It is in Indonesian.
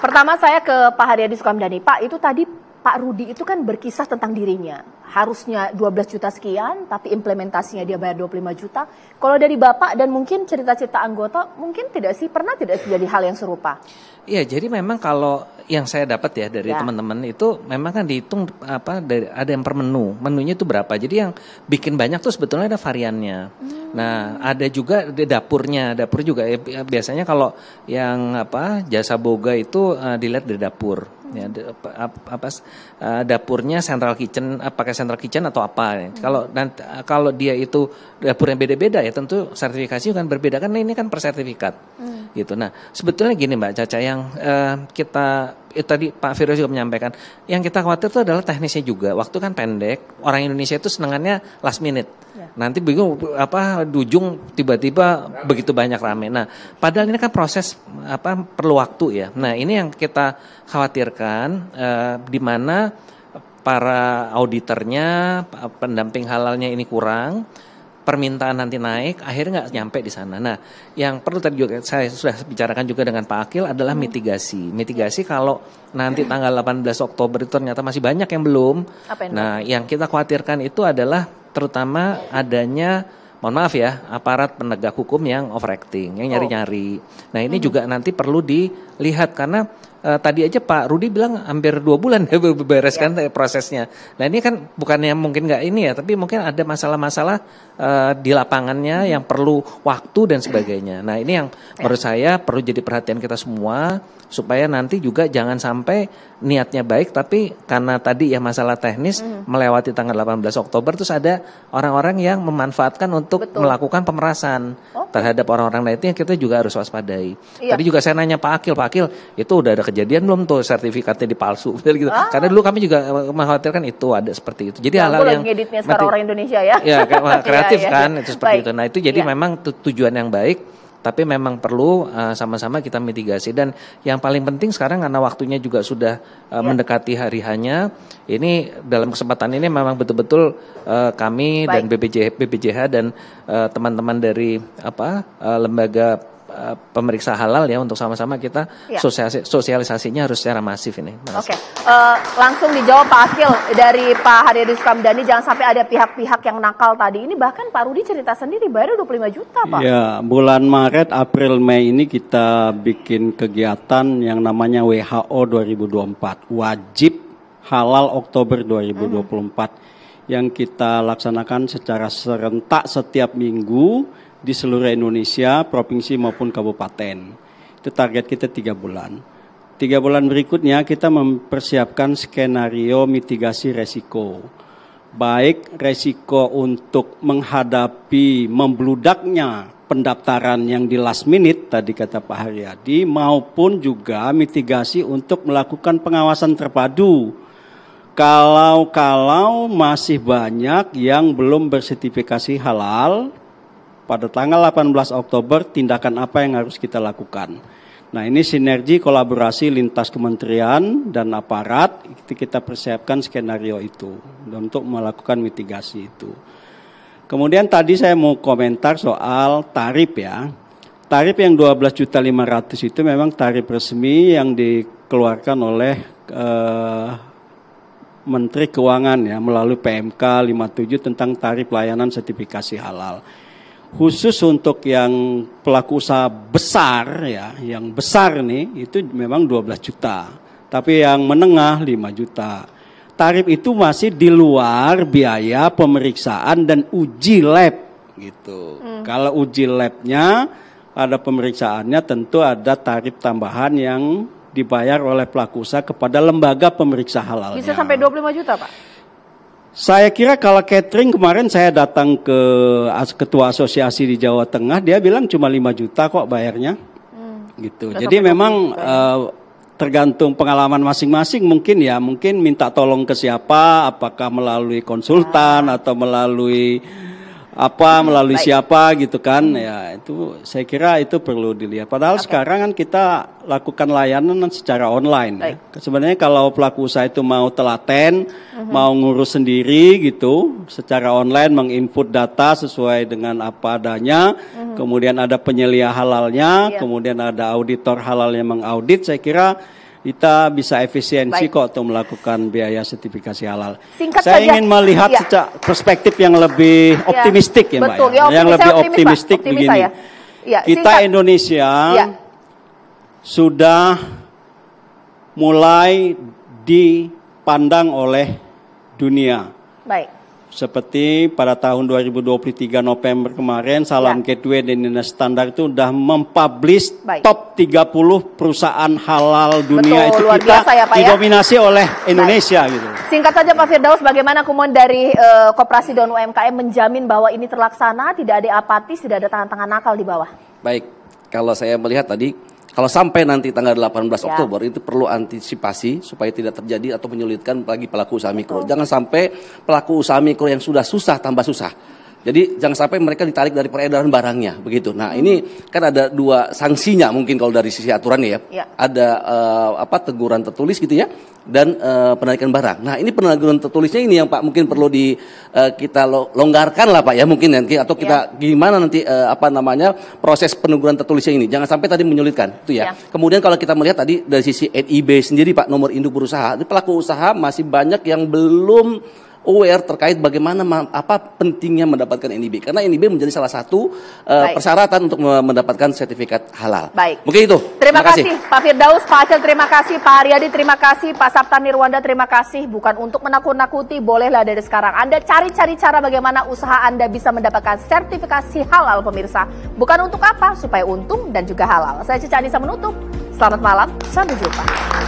Pertama saya ke Pak Haryadi Sukamdhani. Pak, itu tadi Pak Rudi itu kan berkisah tentang dirinya. Harusnya 12 juta sekian, tapi implementasinya dia bayar 25 juta. Kalau dari Bapak dan mungkin cerita-cerita anggota, mungkin tidak sih, pernah tidak terjadi hal yang serupa? Iya, jadi memang kalau yang saya dapat ya dari teman-teman itu memang kan dihitung ada yang per menu. Menunya itu berapa. Jadi yang bikin banyak tuh sebetulnya ada variannya. Nah, ada juga di dapurnya. Dapur juga biasanya kalau yang jasa boga itu dilihat dari dapur. Ya, dapurnya central kitchen, pakai central kitchen atau apa. Kalau dia itu dapurnya beda-beda ya tentu sertifikasi kan berbeda kan ini kan per sertifikat. Gitu. Nah, sebetulnya gini Mbak Caca yang tadi Pak Firdaus juga menyampaikan, yang kita khawatir itu adalah teknisnya juga. Waktu kan pendek, orang Indonesia itu senangannya last minute. Nanti bingung di ujung tiba-tiba begitu banyak rame. Nah, padahal ini kan proses perlu waktu ya. Nah, ini yang kita khawatirkan di mana para auditornya, pendamping halalnya ini kurang, permintaan nanti naik, akhirnya nggak nyampe di sana. Nah, yang perlu tadi juga saya sudah bicarakan juga dengan Pak Akil adalah mitigasi. Mitigasi kalau nanti tanggal 18 Oktober itu ternyata masih banyak yang belum. Nah, yang kita khawatirkan itu adalah terutama adanya, mohon maaf ya, aparat penegak hukum yang overacting, yang nyari-nyari. Nah, ini juga nanti perlu dilihat karena tadi aja Pak Rudi bilang hampir 2 bulan ya bereskan prosesnya. Nah, ini kan bukannya mungkin nggak ini ya, tapi mungkin ada masalah-masalah di lapangannya yang perlu waktu dan sebagainya. Nah, ini yang menurut saya perlu jadi perhatian kita semua supaya nanti juga jangan sampai niatnya baik tapi karena tadi ya masalah teknis melewati tanggal 18 Oktober terus ada orang-orang yang memanfaatkan untuk melakukan pemerasan terhadap orang-orang. Nah, itu yang kita juga harus waspadai. Tadi juga saya nanya Pak Akil, itu udah ada kejadian belum tuh sertifikatnya dipalsu gitu. Karena dulu kami juga mengkhawatirkan itu ada seperti itu. Jadi hal-hal yang ngeditnya sekarang orang Indonesia ya. Ya, kreatif kan itu seperti itu. Nah, itu jadi memang tujuan yang baik. Tapi memang perlu sama-sama kita mitigasi dan yang paling penting sekarang karena waktunya juga sudah mendekati hari hanya ini dalam kesempatan ini memang betul-betul kami dan BPJH dan teman-teman dari lembaga pemeriksa halal ya untuk sama-sama kita sosialisasinya harus secara masif ini. Oke, langsung dijawab Pak Akil dari Pak Haryadi Sukamdhani, jangan sampai ada pihak-pihak yang nakal tadi. Ini bahkan Pak Rudi cerita sendiri bayar 25 juta Pak. Ya, bulan Maret, April, Mei ini kita bikin kegiatan yang namanya WHO 2024, wajib halal Oktober 2024 yang kita laksanakan secara serentak setiap minggu di seluruh Indonesia, provinsi maupun kabupaten. Itu target kita 3 bulan. 3 bulan berikutnya kita mempersiapkan skenario mitigasi resiko. Baik resiko untuk menghadapi membludaknya pendaftaran yang di last minute, tadi kata Pak Haryadi, maupun juga mitigasi untuk melakukan pengawasan terpadu. Kalau masih banyak yang belum bersertifikasi halal, pada tanggal 18 Oktober tindakan apa yang harus kita lakukan. Nah, ini sinergi kolaborasi lintas kementerian dan aparat, kita persiapkan skenario itu untuk melakukan mitigasi itu. Kemudian tadi saya mau komentar soal tarif ya. Tarif yang 12.500.000 itu memang tarif resmi yang dikeluarkan oleh Menteri Keuangan ya melalui PMK 57 tentang tarif layanan sertifikasi halal. Khusus untuk yang pelaku usaha besar ya, yang besar nih itu memang 12 juta. Tapi yang menengah 5 juta. Tarif itu masih di luar biaya pemeriksaan dan uji lab gitu. Kalau uji labnya ada pemeriksaannya tentu ada tarif tambahan yang dibayar oleh pelaku usaha kepada lembaga pemeriksa halalnya. Bisa sampai 25 juta Pak? Saya kira kalau catering kemarin saya datang ke ketua asosiasi di Jawa Tengah, dia bilang cuma 5 juta kok bayarnya. Gitu. Jadi memang tergantung pengalaman masing-masing mungkin minta tolong ke siapa, apakah melalui konsultan atau melalui siapa gitu kan. Ya, itu saya kira itu perlu dilihat. Padahal sekarang kan kita lakukan layanan secara online ya. Sebenarnya kalau pelaku usaha itu mau telaten, mau ngurus sendiri gitu, secara online menginput data sesuai dengan apa adanya, kemudian ada penyelia halalnya, kemudian ada auditor halal yang mengaudit, saya kira kita bisa efisiensi Baik. kok untuk melakukan biaya sertifikasi halal. Singkat Saya saja. ingin melihat Ya. secara perspektif yang lebih optimistik ya Mbak. Betul, ya, Yang lebih saya optimistik Pak. Optimis begini. saya. Ya, Kita singkat. Indonesia Ya. sudah mulai dipandang oleh dunia. Baik. Seperti pada tahun 2023 November kemarin, Salam Ya. Gateway dan Indonesia Standard itu sudah mempublish Baik. top 30 perusahaan halal dunia. Betul, Itu luar kita biasa ya, Pak, ya. didominasi oleh Indonesia gitu. Singkat saja Pak Firdaus, bagaimana kemudian dari Koperasi dan UMKM menjamin bahwa ini terlaksana, tidak ada apatis, tidak ada tangan-tangan nakal di bawah? Baik, kalau saya melihat tadi, kalau sampai nanti tanggal 18 Ya. Oktober itu perlu antisipasi supaya tidak terjadi atau menyulitkan bagi pelaku usaha mikro. Jangan sampai pelaku usaha mikro yang sudah susah tambah susah. Jadi jangan sampai mereka ditarik dari peredaran barangnya, begitu. Nah ini kan ada dua sanksinya mungkin kalau dari sisi aturannya ya. Ya. Ada teguran tertulis gitu ya, dan penarikan barang. Nah ini penarikan tertulisnya ini yang Pak mungkin perlu kita longgarkan lah Pak ya mungkin nanti, atau kita gimana nanti proses peneguran tertulisnya ini. Jangan sampai tadi menyulitkan itu ya. Ya. Kemudian kalau kita melihat tadi dari sisi NIB sendiri Pak, nomor induk berusaha, ini pelaku usaha masih banyak yang belum aware terkait bagaimana apa pentingnya mendapatkan NIB, karena NIB menjadi salah satu persyaratan untuk mendapatkan sertifikat halal. Baik. Mungkin itu. Terima kasih Pak Firdaus, Pak Acil terima kasih, Pak Haryadi terima kasih, Pak Sapta Nirwanda terima kasih. Bukan untuk menakut-nakuti, bolehlah dari sekarang Anda cari-cari cara bagaimana usaha Anda bisa mendapatkan sertifikasi halal pemirsa. Bukan untuk apa, supaya untung dan juga halal. Saya Cica Anissa menutup. Selamat malam, sampai jumpa.